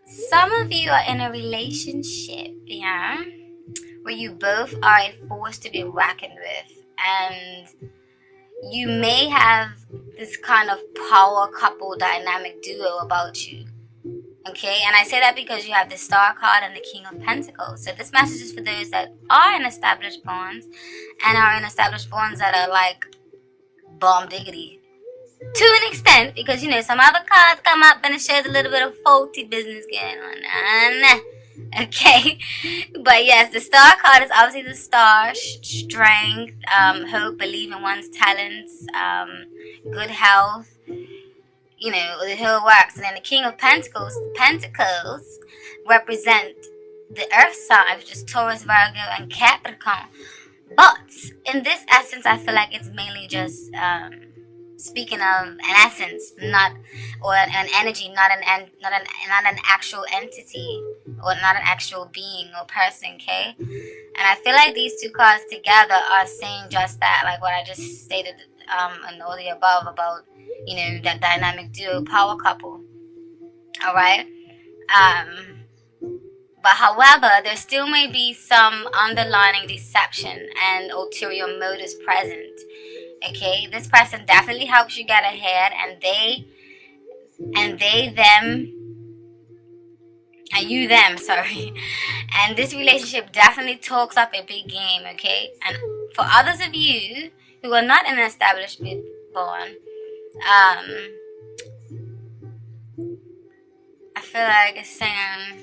Some of you are in a relationship, yeah, where you both are a force to be reckoned with, and you may have this kind of power couple dynamic duo about you. Okay, and I say that because you have the Star card and the King of Pentacles. So this message is for those that are in established bonds and are in established bonds that are like bomb diggity. To an extent, because you know some other cards come up and it shows a little bit of faulty business going on. Okay, but yes, the Star card is obviously the star, strength, hope, believe in one's talents, good health. You know, the whole works. And then the King of Pentacles represent the Earth sign, which is Taurus, Virgo, and Capricorn. But in this essence, I feel like it's mainly just speaking of an essence, not or an energy, not an actual entity or not an actual being or person. Okay, and I feel like these two cards together are saying just that, like what I just stated in all the above about, you know, that dynamic duo power couple. All right. But however, there still may be some underlying deception and ulterior motives present. Okay, this person definitely helps you get ahead, and them, and you, them, sorry. And this relationship definitely talks up a big game, okay? And for others of you who are not in an established bond, I feel like it's saying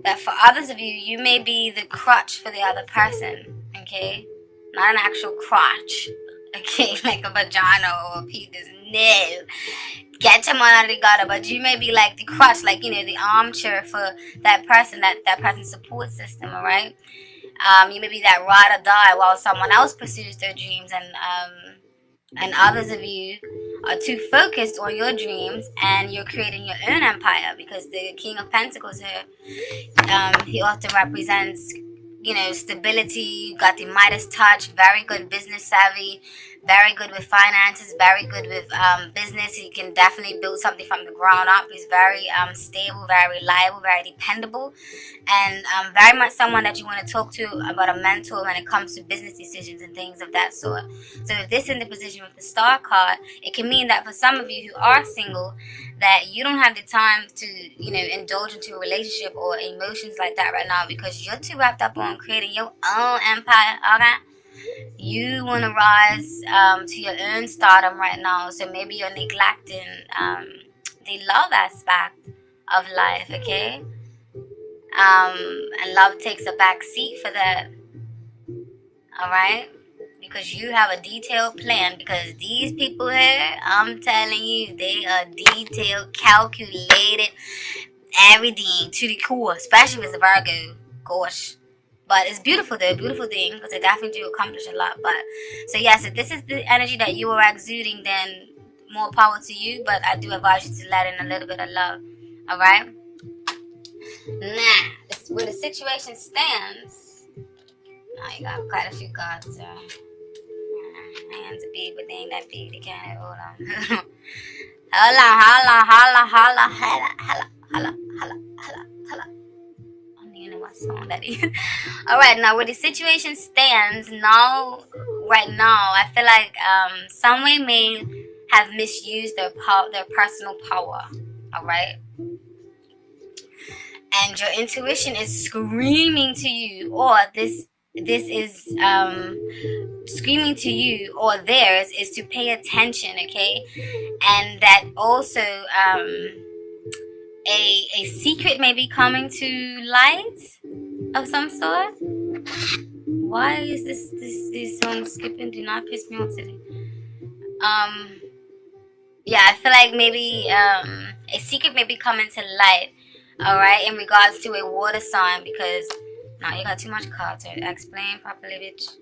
that for others of you, you may be the crutch for the other person, okay? Not an actual crotch, okay? Like a vagina or a penis. No. Get your money out of the gutter, but you may be like the crutch, like, you know, the armchair for that person, that person's support system, all right? You may be that ride or die while someone else pursues their dreams, and others of you are too focused on your dreams and you're creating your own empire, because the King of Pentacles here, he often represents, you know, stability. Got the Midas touch, very good business savvy, very good with finances, very good with business. He can definitely build something from the ground up. He's very stable, very reliable, very dependable, and very much someone that you want to talk to about a mentor when it comes to business decisions and things of that sort. So if this is in the position with the Star card, it can mean that for some of you who are single, that you don't have the time to, you know, indulge into a relationship or emotions like that right now, because you're too wrapped up on creating your own empire. Okay, you want to rise to your own stardom right now, so maybe you're neglecting the love aspect of life. Okay, and love takes a back seat for that. All right, because you have a detailed plan, because these people here, I'm telling you, they are detailed, calculated, everything to the core, especially if it's a Virgo. Gosh. But it's beautiful though, beautiful thing, because they definitely do accomplish a lot. But so yes, if this is the energy that you are exuding, then more power to you. But I do advise you to let in a little bit of love. All right. Now, where the situation stands. Now you got quite a few cards. Hands are big, but they ain't that big. They can't hold on. Holla. What song that is. Alright, now where the situation stands now, right now, I feel like someone may have misused their personal power. Alright, and your intuition is screaming to you, or this is screaming to you, or theirs is to pay attention. Okay, and that also a secret may be coming to light of some sort. Why is this song skipping? Do not piss me off today. Yeah, I feel like maybe a secret may be coming to light. All right, in regards to a water sign, because now you got too much cards to explain properly, bitch.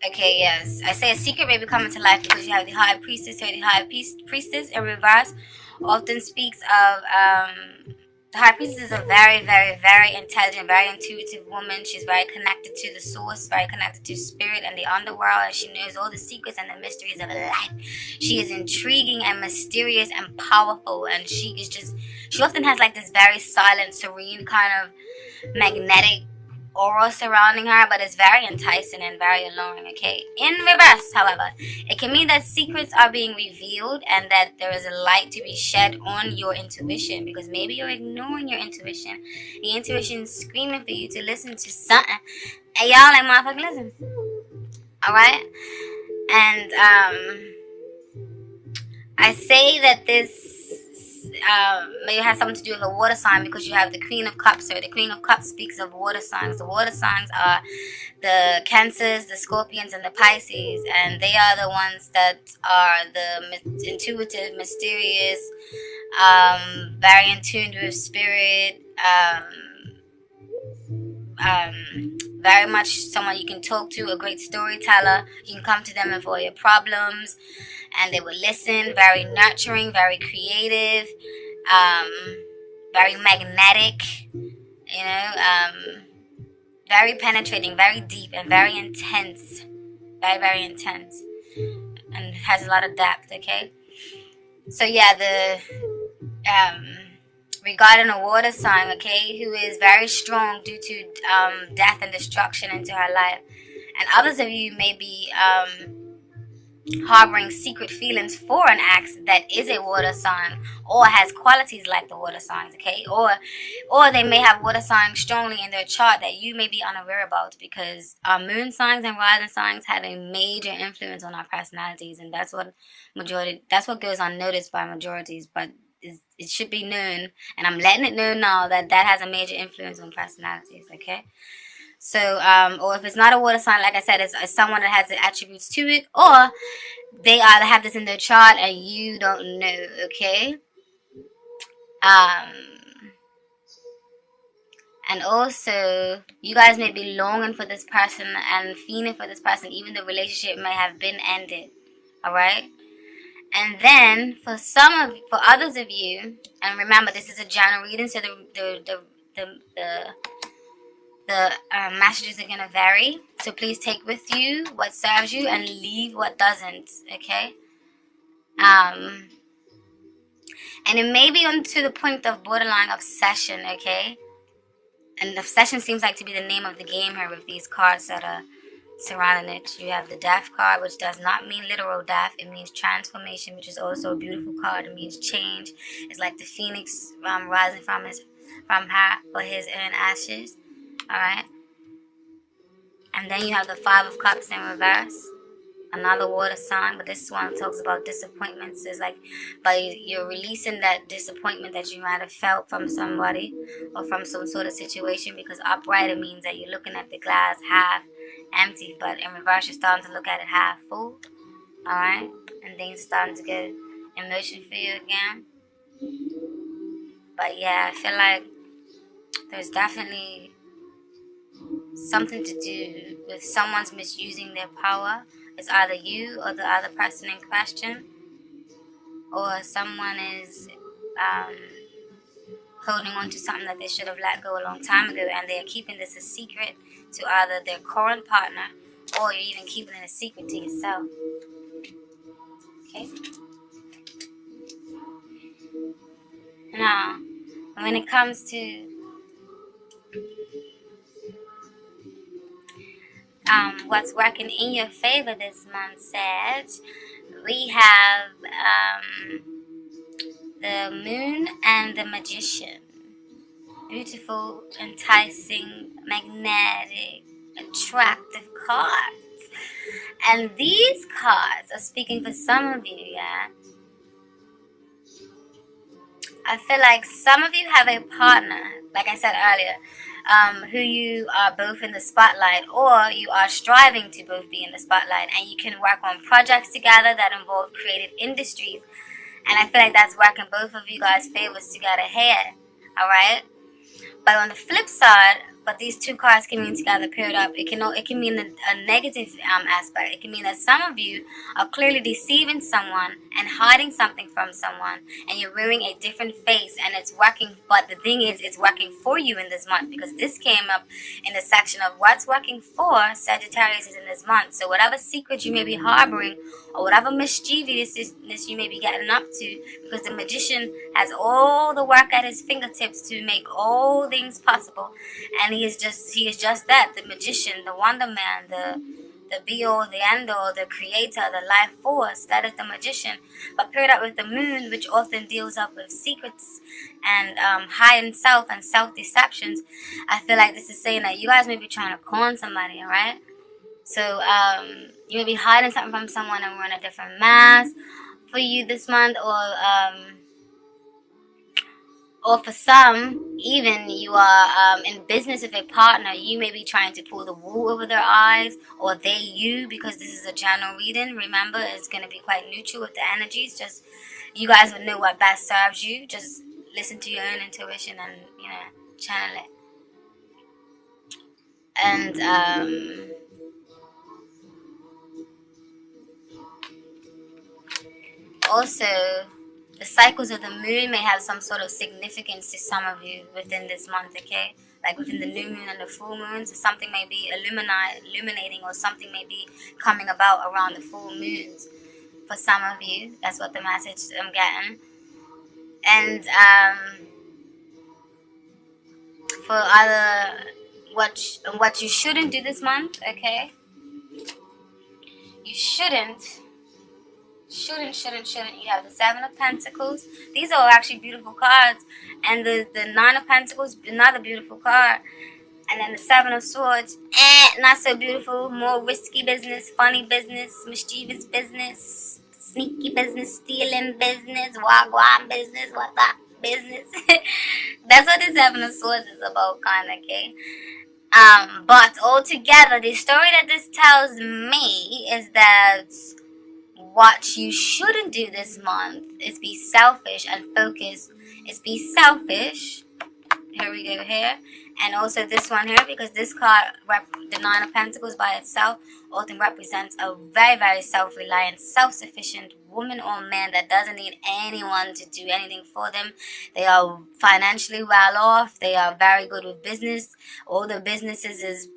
Okay, yes, I say a secret may be coming to light because you have the High Priestess here. The High Priestess in reverse often speaks of The High Priestess is a very, very, very intelligent, very intuitive woman. She's very connected to the source, very connected to spirit and the underworld, and she knows all the secrets and the mysteries of life. She is intriguing and mysterious and powerful, and she often has like this very silent, serene kind of magnetic aura surrounding her, but it's very enticing and very alluring, okay? In reverse, however, it can mean that secrets are being revealed and that there is a light to be shed on your intuition, because maybe you're ignoring your intuition. The intuition is screaming for you to listen to something, and y'all like, motherfucker, listen. Alright? And I say that this maybe has something to do with a water sign, because you have the Queen of Cups here. The Queen of Cups speaks of water signs. The water signs are the Cancers, the Scorpions, and the Pisces, and they are the ones that are the intuitive, mysterious, very in tune with spirit, very much someone you can talk to, a great storyteller. You can come to them with all your problems and they will listen. Very nurturing, very creative, very magnetic, very penetrating, very deep, and very intense. Very, very intense, and has a lot of depth, okay? So yeah, regarding a water sign, okay, who is very strong due to death and destruction into her life. And others of you may be harboring secret feelings for an ex that is a water sign or has qualities like the water signs, okay? Or they may have water signs strongly in their chart that you may be unaware about, because our moon signs and rising signs have a major influence on our personalities, and that's what goes unnoticed by majorities, but it should be known, and I'm letting it know now that has a major influence on personalities, okay? So, or if it's not a water sign, like I said, it's someone that has the attributes to it, or they either have this in their chart and you don't know, okay? And also, you guys may be longing for this person and feeling for this person, even the relationship may have been ended, alright? And then, for others of you, and remember, this is a general reading, so the messages are going to vary. So please take with you what serves you and leave what doesn't, okay? And it may be to the point of borderline obsession, okay? And obsession seems like to be the name of the game here with these cards that are surrounding it. You have the Death card, which does not mean literal death. It means transformation, which is also a beautiful card. It means change. It's like the phoenix rising from her or his own ashes. Alright? And then you have the Five of Cups in reverse. Another water sign, but this one talks about disappointments. It's like you're releasing that disappointment that you might have felt from somebody or from some sort of situation, because upright, it means that you're looking at the glass half empty, but in reverse, you're starting to look at it half full. Alright? And things are starting to get emotion for you again. But yeah, I feel like there's definitely something to do with someone's misusing their power. It's either you or the other person in question, or someone is holding on to something that they should have let go a long time ago, and they're keeping this a secret to either their current partner, or you're even keeping it a secret to yourself. Okay? Now, when it comes to what's working in your favor this month, Sag, we have the Moon and the Magician. Beautiful, enticing, magnetic, attractive cards. And these cards are speaking for some of you, yeah? I feel like some of you have a partner, like I said earlier, who you are both in the spotlight, or you are striving to both be in the spotlight, and you can work on projects together that involve creative industries. And I feel like that's working both of you guys' favors together here, alright? But on the flip side, but these two cards can mean together paired up. It can mean a negative aspect. It can mean that some of you are clearly deceiving someone and hiding something from someone, and you're wearing a different face, and it's working. But the thing is, it's working for you in this month, because this came up in the section of what's working for Sagittarius is in this month. So whatever secret you may be harboring, or whatever mischievousness you may be getting up to, because the magician has all the work at his fingertips to make all things possible, and he is just that, the magician, the wonder man, the be all, the end all, the creator, the life force. That is the magician. But paired up with the moon, which often deals up with secrets and hiding self and self deceptions, I feel like this is saying that you guys may be trying to con somebody, alright? So you may be hiding something from someone and wearing a different mask for you this month, or for some, even you are in business with a partner. You may be trying to pull the wool over their eyes, or they you, because this is a general reading. Remember, it's going to be quite neutral with the energies. Just you guys would know what best serves you. Just listen to your own intuition and, channel it. And also, the cycles of the moon may have some sort of significance to some of you within this month, okay? Like within the new moon and the full moon, so something may be illuminating, or something may be coming about around the full moons for some of you. That's what the message I'm getting. And for other, what you shouldn't do this month, okay? You shouldn't. You have the Seven of Pentacles. These are actually beautiful cards. And the Nine of Pentacles, another beautiful card. And then the Seven of Swords, not so beautiful. More risky business, funny business, mischievous business, sneaky business, stealing business, wagwan business, what that business. That's what the Seven of Swords is about, kind of, okay? But altogether, the story that this tells me is that what you shouldn't do this month is be selfish and focus. Is be selfish. Here we go here. And also this one here, because this card, the Nine of Pentacles by itself, often represents a very, very self-reliant, self-sufficient woman or man that doesn't need anyone to do anything for them. They are financially well off. They are very good with business. All the businesses is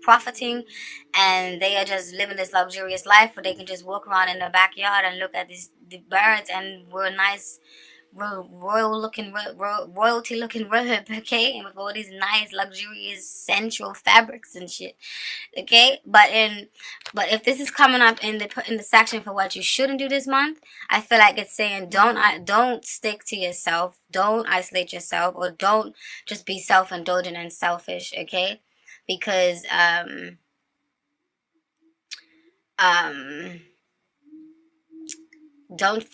profiting, and they are just living this luxurious life where they can just walk around in the backyard and look at the birds, and we're nice, royalty looking robe, okay, and with all these nice luxurious sensual fabrics and shit, okay. But if this is coming up in the section for what you shouldn't do this month, I feel like it's saying don't stick to yourself, don't isolate yourself, or don't just be self-indulgent and selfish, okay? Because don't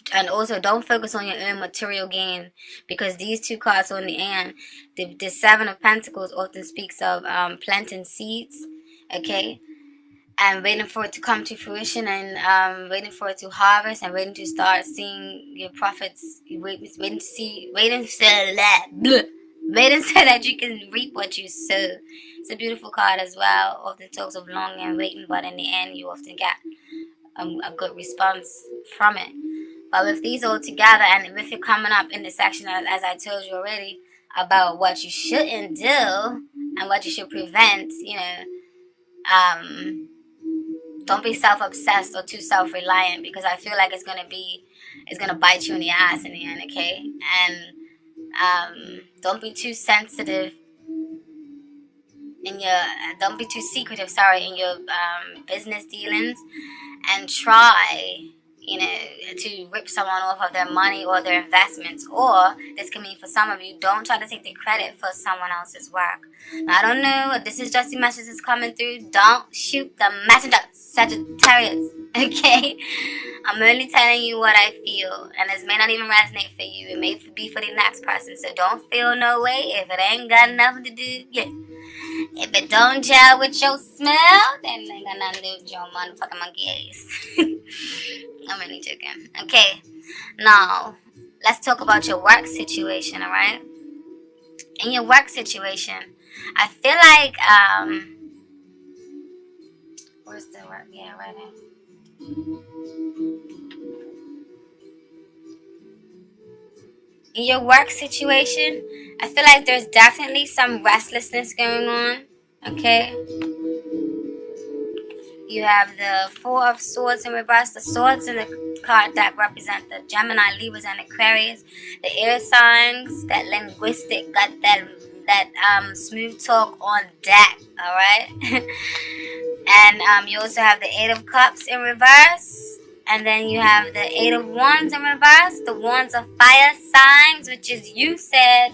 focus on your own material gain, because these two cards on the end, the Seven of Pentacles often speaks of planting seeds, okay, and waiting for it to come to fruition, and waiting for it to harvest, and waiting to start seeing your profits, waiting so that you can reap what you sow. It's a beautiful card as well. Often talks of longing and waiting, but in the end you often get a good response from it. But with these all together, and with it coming up in the section, as I told you already, about what you shouldn't do and what you should prevent, don't be self-obsessed or too self-reliant, because I feel like it's gonna bite you in the ass in the end, okay? And don't be too sensitive don't be too secretive, in your business dealings, and try to rip someone off of their money or their investments. Or this can mean, for some of you, don't try to take the credit for someone else's work. Now, I don't know if this is just the message that's coming through. Don't shoot the messenger, Sagittarius, okay? I'm only telling you what I feel, and this may not even resonate for you. It may be for the next person, so don't feel no way if it ain't got nothing to do. If it don't gel with your smell, then it ain't got nothing to do with your motherfucking monkey ass. I'm really joking. Okay, now let's talk about your work situation, alright? In your work situation, I feel like, where's the word? Yeah, right in. In your work situation, I feel like there's definitely some restlessness going on, okay? You have the Four of Swords in reverse. The swords in the card deck represent the Gemini, Libras, and Aquarius. The air signs, that linguistic, that smooth talk on deck, alright? And you also have the Eight of Cups in reverse. And then you have the Eight of Wands in reverse. The Wands of fire signs, which is you said.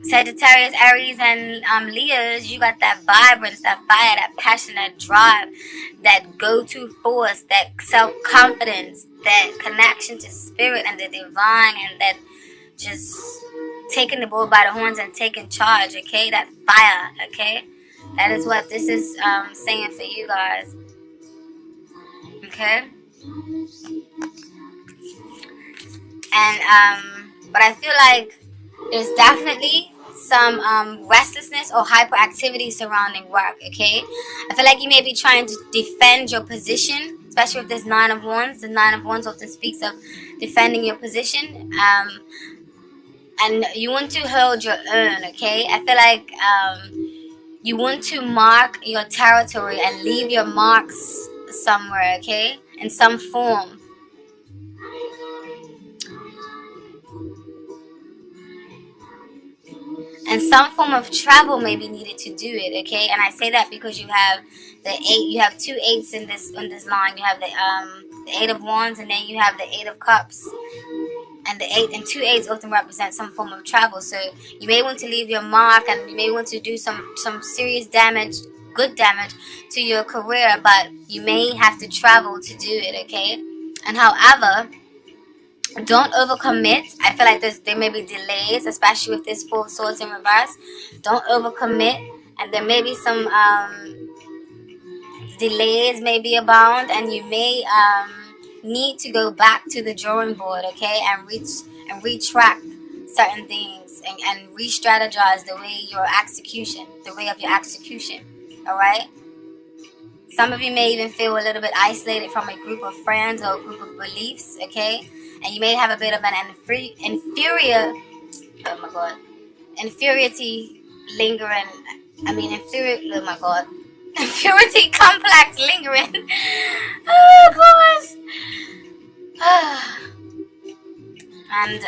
Sagittarius, Aries, and Leos, you got that vibrance, that fire, that passion, that drive, that go-to force, that self-confidence, that connection to spirit and the divine, and that just taking the bull by the horns and taking charge, okay? That fire, okay? That is what this is saying for you guys, okay? And but I feel like there's definitely some restlessness or hyperactivity surrounding work, okay? I feel like you may be trying to defend your position, especially with this Nine of Wands. The Nine of Wands often speaks of defending your position, and you want to hold your own, okay? I feel like you want to mark your territory and leave your marks somewhere, okay? In some form. And some form of travel may be needed to do it, okay? And I say that because you have the eight, you have 2 8s in this line. You have the Eight of Wands, and then you have the Eight of Cups. And the 8 and 2 8s often represent some form of travel. So you may want to leave your mark, and you may want to do some serious damage, good damage to your career, but you may have to travel to do it, okay? And however, don't overcommit. I feel like there may be delays, especially with this Four of Swords in reverse. Don't overcommit, and there may be some delays may be abound, and you may need to go back to the drawing board, okay, and retract certain things and re-strategize the way of your execution, all right? Some of you may even feel a little bit isolated from a group of friends or a group of beliefs, okay? And you may have a bit of an inferiority lingering. Inferiority complex lingering. Oh, gosh. And,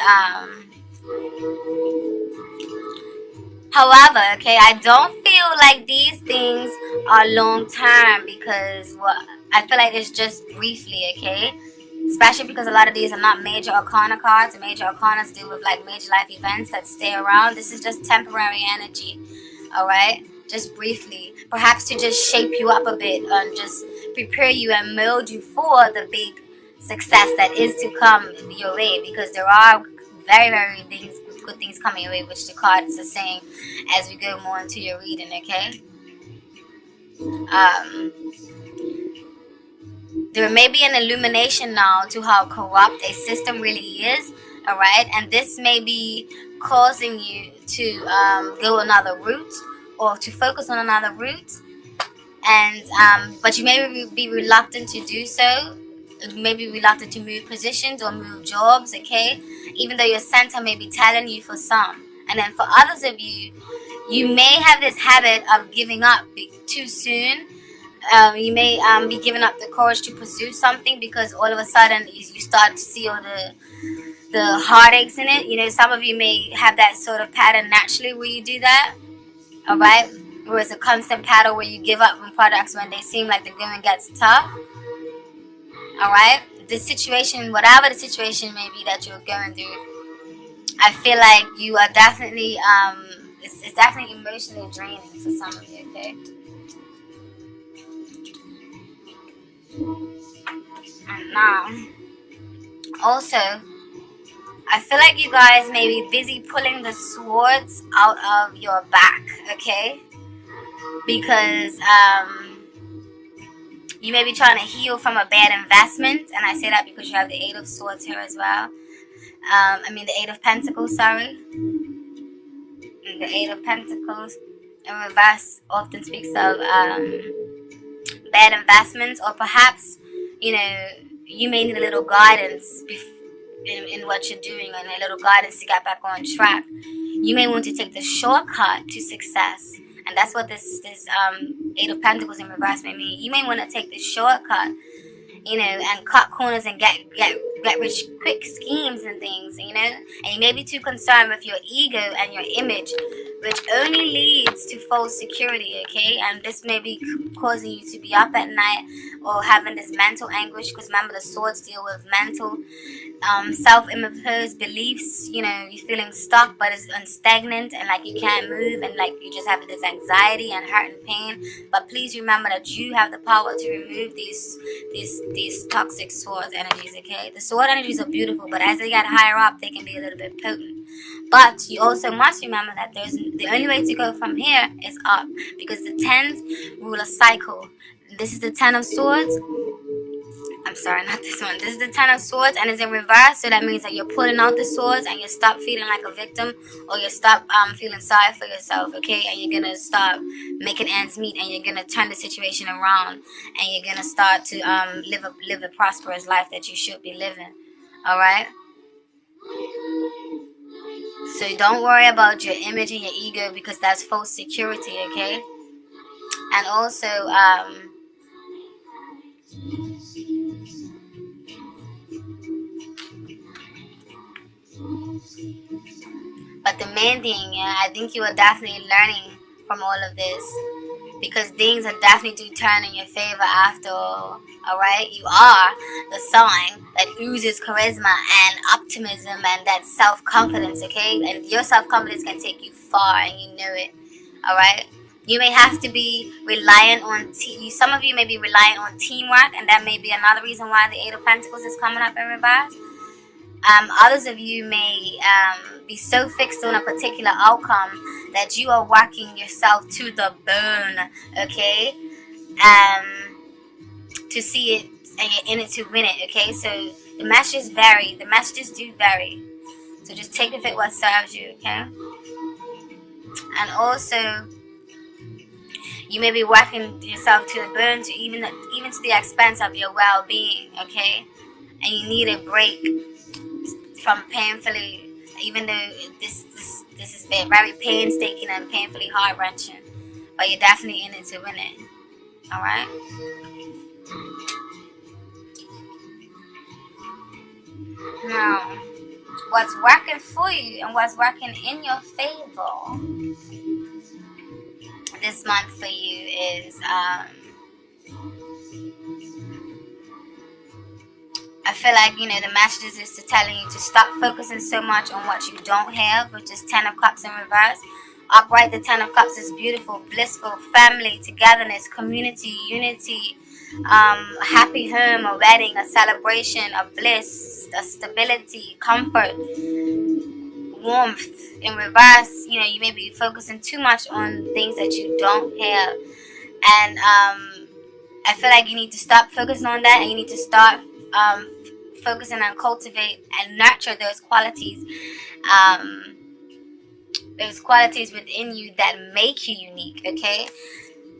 however, okay, I don't feel like these things are long term, because I feel like it's just briefly, okay? Especially because a lot of these are not major arcana cards. And major arcanas deal with like major life events that stay around. This is just temporary energy, alright? Just briefly. Perhaps to just shape you up a bit and just prepare you and mold you for the big success that is to come your way. Because there are very, very good things coming your way, which the cards are saying as we go more into your reading, okay? There may be an illumination now to how corrupt a system really is, alright? And this may be causing you to go another route, or to focus on another route. And but you may be reluctant to do so. You may be reluctant to move positions or move jobs, okay? Even though your center may be telling you for some. And then for others of you, you may have this habit of giving up too soon. You may be giving up the courage to pursue something, because all of a sudden you start to see all the heartaches in it. You know, some of you may have that sort of pattern naturally where you do that, alright? Where it's a constant pattern where you give up on products when they seem like the going gets tough, alright? The situation, whatever the situation may be that you're going through, I feel like you are definitely, it's definitely emotionally draining for some of you, okay? And now, also, I feel like you guys may be busy pulling the swords out of your back, okay? Because you may be trying to heal from a bad investment, and I say that because you have the Eight of Swords here as well. The Eight of Pentacles, sorry. the Eight of Pentacles in reverse often speaks of bad investments, or perhaps, you know, you may need a little guidance in what you're doing, and a little guidance to get back on track. You may want to take the shortcut to success, and that's what this Eight of Pentacles in reverse may mean. You may want to take the shortcut, you know, and cut corners and get rich quick schemes and things, you know. And you may be too concerned with your ego and your image, which only leads to false security, okay? And this may be causing you to be up at night or having this mental anguish, because remember, the swords deal with mental self-imposed beliefs. You know, you're feeling stuck but it's stagnant, and like you can't move, and like you just have this anxiety and hurt and pain. But please remember that you have the power to remove these toxic swords energies, okay? The sword energies are beautiful, but as they get higher up, they can be a little bit potent. But you also must remember that the only way to go from here is up, because the tens rule a cycle. This is the Ten of Swords. I'm sorry, not this one. This is the Ten of Swords, and it's in reverse. So that means that you're pulling out the swords, and you stop feeling like a victim, or you stop feeling sorry for yourself, okay? And you're gonna stop making ends meet, and you're gonna turn the situation around, and you're gonna start to live a prosperous life that you should be living. All right. So don't worry about your image and your ego, because that's false security, okay? And also, but the main thing, yeah, I think you are definitely learning from all of this, because things are definitely turn in your favor after all. Alright? You are the sign that oozes charisma and optimism and that self-confidence, okay? And your self-confidence can take you far, and you know it. Alright? You may have to be reliant on some of you may be reliant on teamwork, and that may be another reason why the Eight of Pentacles is coming up in reverse. Others of you may be so fixed on a particular outcome that you are working yourself to the bone, okay? To see it, and you're in it to win it, okay? So the messages vary. The messages do vary. So just take of it what serves you, okay? And also, you may be working yourself to the bone, to even to the expense of your well-being, okay? And you need a break from painfully, even though this is very painstaking and painfully heart-wrenching, but you're definitely in it to win it. All right. Now, what's working for you and what's working in your favor this month for you is I feel like, you know, the messages is to telling you to stop focusing so much on what you don't have, which is Ten of Cups in reverse. Upright, the Ten of Cups is beautiful, blissful, family, togetherness, community, unity, happy home, a wedding, a celebration, a bliss, a stability, comfort, warmth. In reverse, you know, you may be focusing too much on things that you don't have. And I feel like you need to stop focusing on that, and you need to start focusing on cultivate and nurture those qualities within you that make you unique, okay?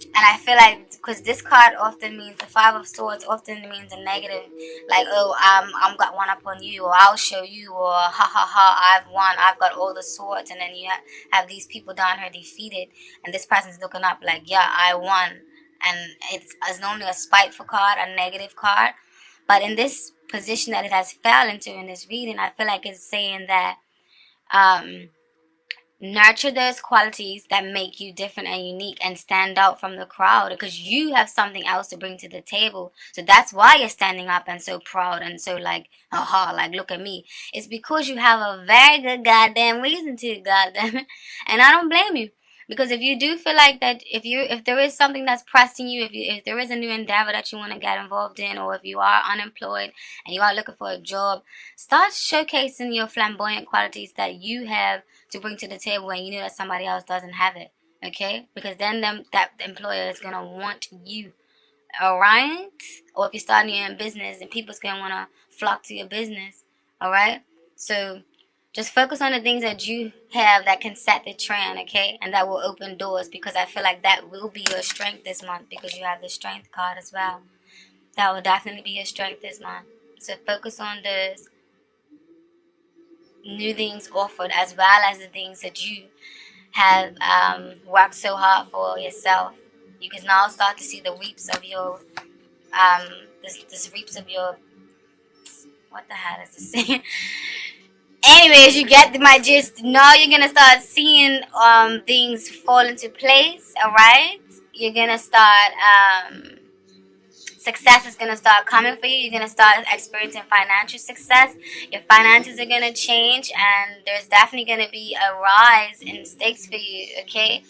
And I feel like, because this card often means, the Five of Swords often means a negative, like, oh, I'm got one up on you, or I'll show you, or ha ha ha, I've won, I've got all the swords. And then you have these people down here defeated, and this person's looking up like, yeah, I won. And it's normally a spiteful card, a negative card. But in this position that it has fell into in this reading, I feel like it's saying that nurture those qualities that make you different and unique and stand out from the crowd, because you have something else to bring to the table. So that's why you're standing up and so proud and so like, aha, like, look at me. It's because you have a very good goddamn reason to, goddamn it. And I don't blame you. Because if you do feel like that, if there is something that's pressing you, if there is a new endeavor that you want to get involved in, or if you are unemployed and you are looking for a job, start showcasing your flamboyant qualities that you have to bring to the table, and you know that somebody else doesn't have it, okay? Because then that employer is gonna want you, all right? Or if you're starting your own business, and people's gonna want to flock to your business, all right? So Just focus on the things that you have that can set the trend, okay? And that will open doors, because I feel like that will be your strength this month, because you have the strength card as well. That will definitely be your strength this month. So focus on those new things offered, as well as the things that you have worked so hard for yourself. You can now start to see the reaps of your this reaps of your, what the hell is this saying? Anyways, you get my gist. Now you're gonna start seeing things fall into place. All right, you're gonna start success is gonna start coming for you. You're gonna start experiencing financial success. Your finances are gonna change, and there's definitely gonna be a rise in stakes for you. Okay,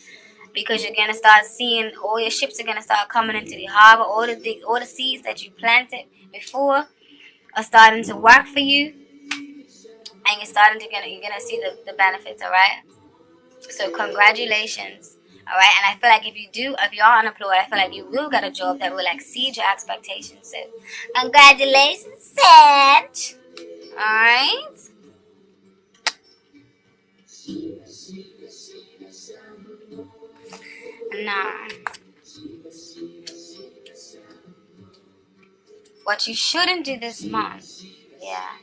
because you're gonna start seeing all your ships are gonna start coming into the harbor. All the seeds that you planted before are starting to work for you, and you're gonna see the benefits. All right. So congratulations. All right. And I feel like if you're unemployed, I feel like you will get a job that will exceed your expectations. So congratulations, Sag. All right. Now, what you shouldn't do this month, yeah,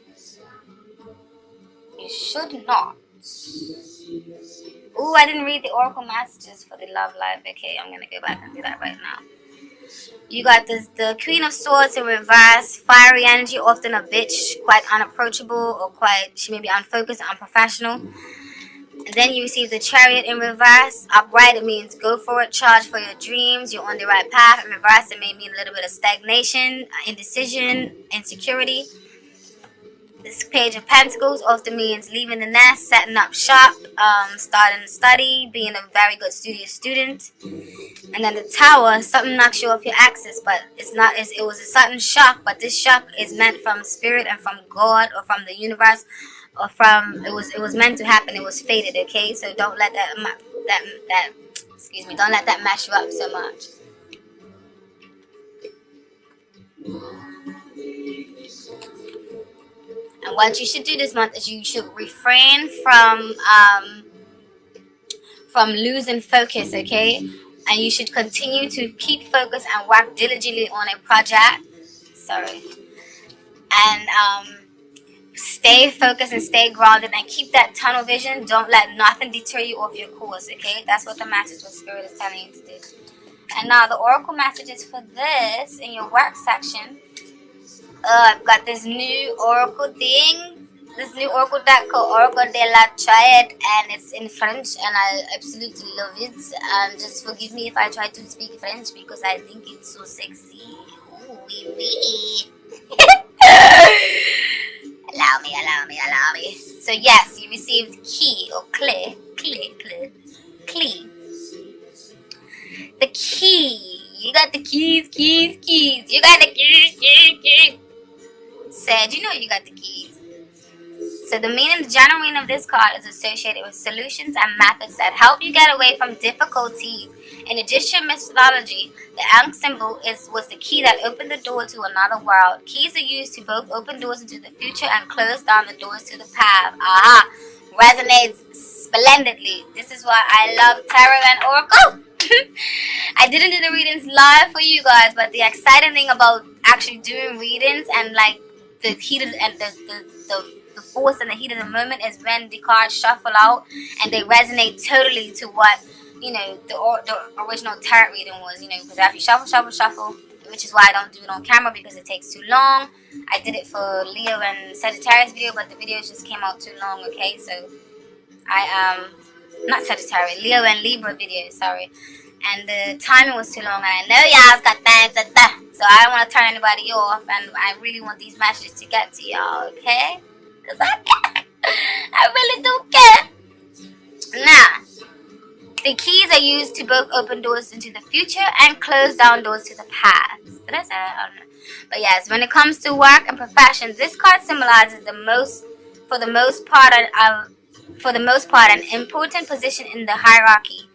you should not. Ooh, I didn't read the oracle messages for the love life. Okay, I'm gonna go back and do that right now. You got the Queen of Swords in reverse, fiery energy, often a bitch, quite unapproachable, or she may be unfocused, unprofessional. And then you receive the Chariot in reverse. Upright, it means go for it, charge for your dreams, you're on the right path. In reverse, it may mean a little bit of stagnation, indecision, insecurity. This Page of Pentacles often means leaving the nest, setting up shop, starting to study, being a very good studious student. And then the Tower, something knocks you off your axis, but it was a sudden shock, but this shock is meant from spirit and from God or from the universe, or it was meant to happen. It was fated, okay? So don't let that don't let that mess you up so much. And what you should do this month is you should refrain from losing focus, okay? And you should continue to keep focus and work diligently on a project. And stay focused and stay grounded and keep that tunnel vision. Don't let nothing deter you off your course, okay? That's what the message of Spirit is telling you to do. And now the oracle messages for this in your work section. I've got this new oracle thing, this new oracle deck called Oracle de la Triade, and it's in French, and I absolutely love it. Just forgive me if I try to speak French because I think it's so sexy. Ooh, wee wee. Allow me. So yes, you received key or key. The key. You got the keys. You got the keys. Said, you know you got the keys. So the general meaning of this card is associated with solutions and methods that help you get away from difficulties. In Egyptian mythology, the Ankh symbol was the key that opened the door to another world. Keys are used to both open doors into the future and close down the doors to the past. Aha! Resonates splendidly. This is why I love tarot and oracle. I didn't do the readings live for you guys, but the exciting thing about actually doing readings and like the heat of and the force and the heat of the moment is when the cards shuffle out and they resonate totally to what, you know, the original tarot reading was, you know, because after you shuffle, which is why I don't do it on camera because it takes too long. I did it for Leo and Sagittarius video, but the videos just came out too long, okay? So I not Sagittarius, Leo and Libra video, sorry. And the timing was too long, and I know y'all's got things, so I don't want to turn anybody off, and I really want these messages to get to y'all, okay? Because I care. I really do care. Now, the keys are used to both open doors into the future and close down doors to the past. Did I say that? I don't know. But yes, when it comes to work and profession, this card symbolizes for the most part, an important position in the hierarchy.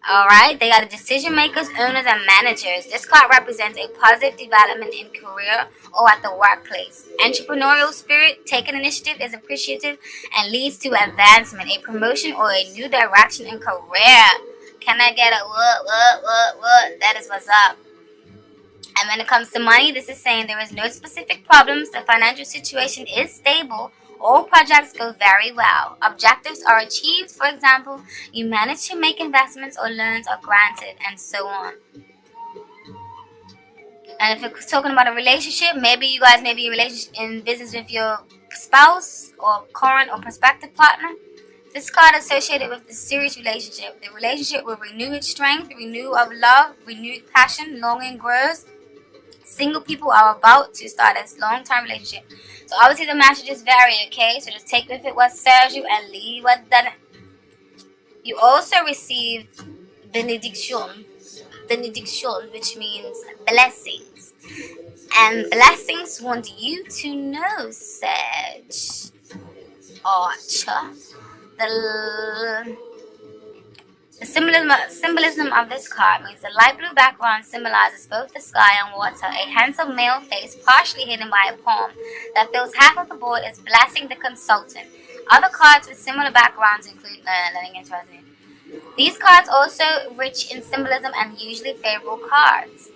Alright, they are the decision makers, owners, and managers. This card represents a positive development in career or at the workplace. Entrepreneurial spirit, taking initiative, is appreciative and leads to advancement, a promotion, or a new direction in career. Can I get a what? That is what's up. And when it comes to money, this is saying there is no specific problems. The financial situation is stable. All projects go very well. Objectives are achieved. For example, you manage to make investments or loans are granted, and so on. And if you're talking about a relationship, maybe you guys may be in business with your spouse or current or prospective partner. This card is associated with the serious relationship. The relationship will renew its strength, renew of love, renewed passion, longing grows. Single people are about to start a long-term relationship. So obviously the messages vary, okay? So just take with it what serves you and leave what doesn't. You also receive benediction, which means blessings. And blessings want you to know, Sag. Archer. The symbolism of this card means the light blue background symbolizes both the sky and water. A handsome male face, partially hidden by a palm, that fills half of the board is blessing the consultant. Other cards with similar backgrounds include nothing interesting. These cards also rich in symbolism and usually favorable cards.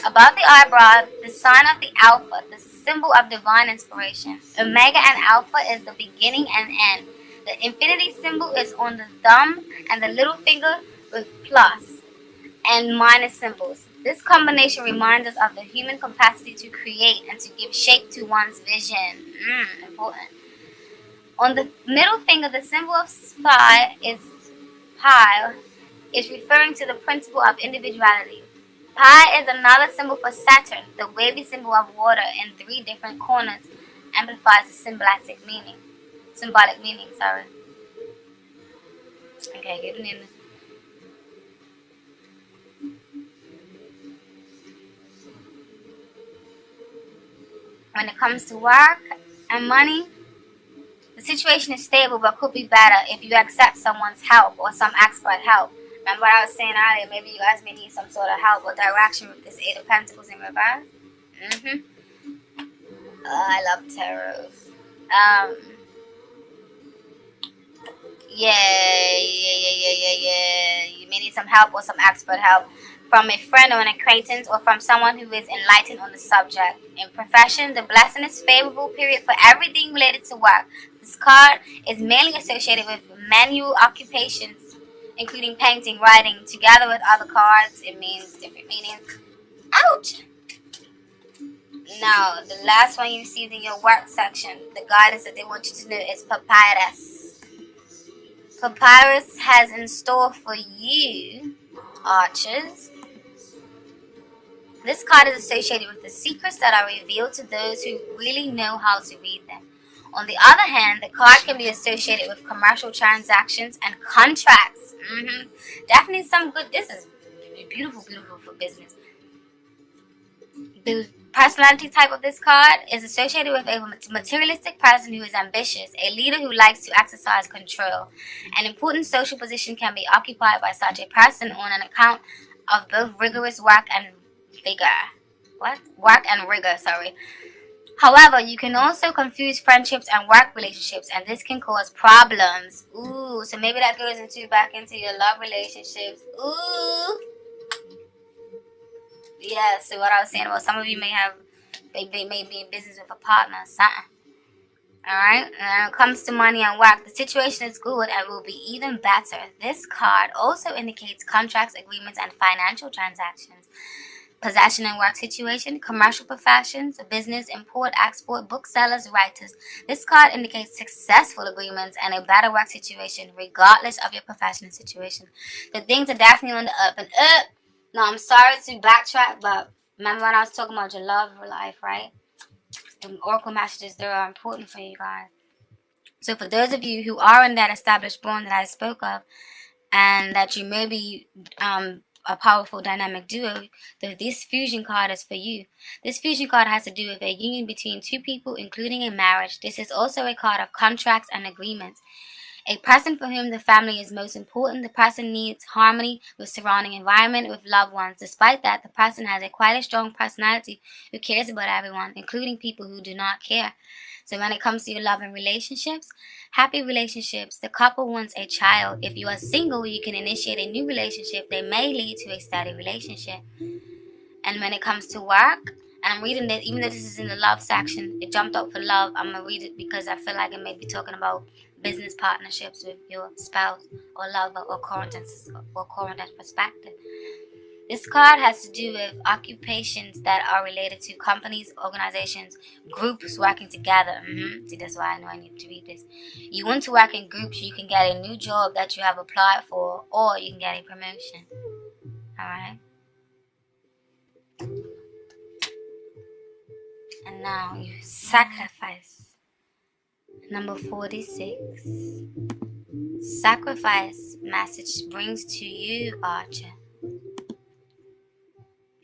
Above the eyebrow, the sign of the Alpha, the symbol of divine inspiration. Omega and Alpha is the beginning and end. The infinity symbol is on the thumb and the little finger with plus and minus symbols. This combination reminds us of the human capacity to create and to give shape to one's vision. Important. On the middle finger, the symbol of pi is referring to the principle of individuality. Pi is another symbol for Saturn, the wavy symbol of water in 3 different corners, amplifies the symbolic meaning. Okay, get it in. When it comes to work and money, the situation is stable but could be better if you accept someone's help or some expert help. Remember what I was saying earlier, maybe you guys may need some sort of help or direction with this 8 of Pentacles in reverse. I love tarot. Yeah. You may need some help or some expert help from a friend or an acquaintance or from someone who is enlightened on the subject. In profession, the blessing is favorable period for everything related to work. This card is mainly associated with manual occupations, including painting, writing. Together with other cards, it means different meanings. Ouch! Now, the last one you received in your work section, the guidance that they want you to know is Papyrus. Papyrus has in store for you, Archers. This card is associated with the secrets that are revealed to those who really know how to read them. On the other hand, the card can be associated with commercial transactions and contracts. Definitely some good. This is beautiful for business. The personality type of this card is associated with a materialistic person who is ambitious, a leader who likes to exercise control. An important social position can be occupied by such a person on an account of both rigorous work and rigor. However, you can also confuse friendships and work relationships, and this can cause problems. Ooh, so maybe that goes back into your love relationships. Ooh. Yeah, so what I was saying about some of you may be in business with a partner, something. Alright, and when it comes to money and work, the situation is good and will be even better. This card also indicates contracts, agreements, and financial transactions. Possession and work situation, commercial professions, business, import, export, booksellers, writers. This card indicates successful agreements and a better work situation, regardless of your professional situation. The things are definitely on the up and up. No, I'm sorry to backtrack, but remember when I was talking about your love life, right? The oracle messages, they are important for you guys. So for those of you who are in that established bond that I spoke of, and that you may be a powerful dynamic duo, this fusion card is for you. This fusion card has to do with a union between 2 people, including a marriage. This is also a card of contracts and agreements. A person for whom the family is most important. The person needs harmony with surrounding environment, with loved ones. Despite that, the person has quite a strong personality who cares about everyone, including people who do not care. So when it comes to your love and relationships, happy relationships, the couple wants a child. If you are single, you can initiate a new relationship that may lead to a steady relationship. And when it comes to work, and I'm reading this, even though this is in the love section, it jumped up for love. I'm going to read it because I feel like it may be talking about business partnerships with your spouse or lover or current perspective. This card has to do with occupations that are related to companies, organizations, groups working together. See, that's why I know I need to read this. You want to work in groups, you can get a new job that you have applied for, or you can get a promotion. Alright? And now you sacrifice. Number 46. Sacrifice message brings to you, Archer.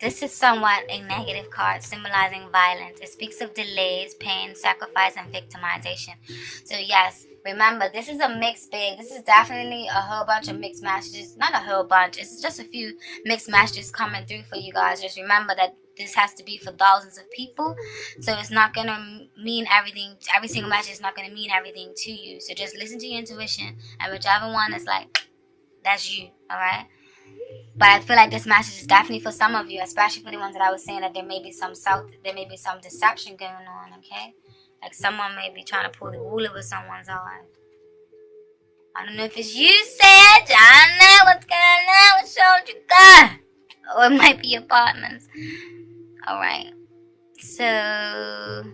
This is somewhat a negative card symbolizing violence. It speaks of delays, pain, sacrifice, and victimization. So yes, remember, this is a mixed bag. This is definitely a whole bunch of mixed messages. Not a whole bunch. It's just a few mixed messages coming through for you guys. Just remember that this has to be for thousands of people. So it's not going to mean everything. Every single message is not going to mean everything to you. So just listen to your intuition. And whichever one is like, that's you. Alright? But I feel like this message is definitely for some of you, especially for the ones that I was saying that there may be some deception going on, okay? Like someone may be trying to pull the wool over someone's eyes. I don't know if it's you, Sag. I don't know what's going on. What showed you got? Or it might be your partners. Alright. So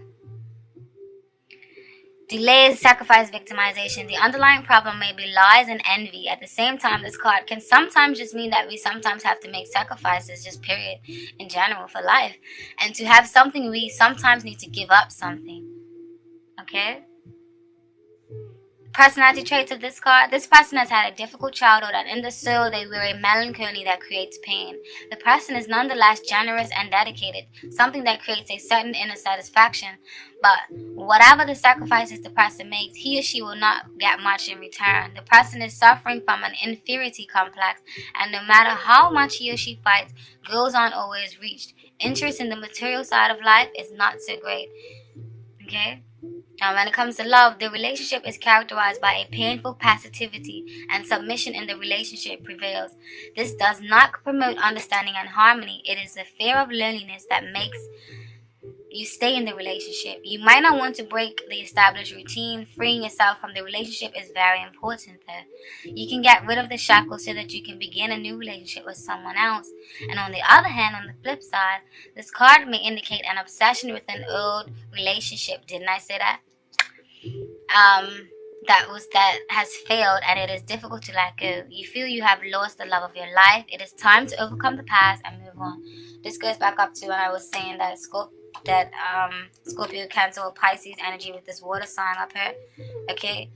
delays, sacrifice, victimization. The underlying problem may be lies and envy. At the same time, this card can sometimes just mean that we sometimes have to make sacrifices, just period, in general for life. And to have something, we sometimes need to give up something. Okay? Personality traits of this card. This person has had a difficult childhood, and in the soul they wear a melancholy that creates pain. The person is nonetheless generous and dedicated, something that creates a certain inner satisfaction. But whatever the sacrifices the person makes, he or she will not get much in return. The person is suffering from an inferiority complex, and no matter how much he or she fights, goals aren't always reached. Interest in the material side of life is not so great. Okay? Now, when it comes to love, the relationship is characterized by a painful passivity, and submission in the relationship prevails. This does not promote understanding and harmony. It is the fear of loneliness that makes you stay in the relationship. You might not want to break the established routine. Freeing yourself from the relationship is very important though. You can get rid of the shackles so that you can begin a new relationship with someone else. And on the other hand, on the flip side, this card may indicate an obsession with an old relationship. Didn't I say that? That has failed, and it is difficult to let go. You feel you have lost the love of your life. It is time to overcome the past and move on. This goes back up to when I was saying that Scorpio, Cancer, or Pisces energy with this water sign up here. Okay,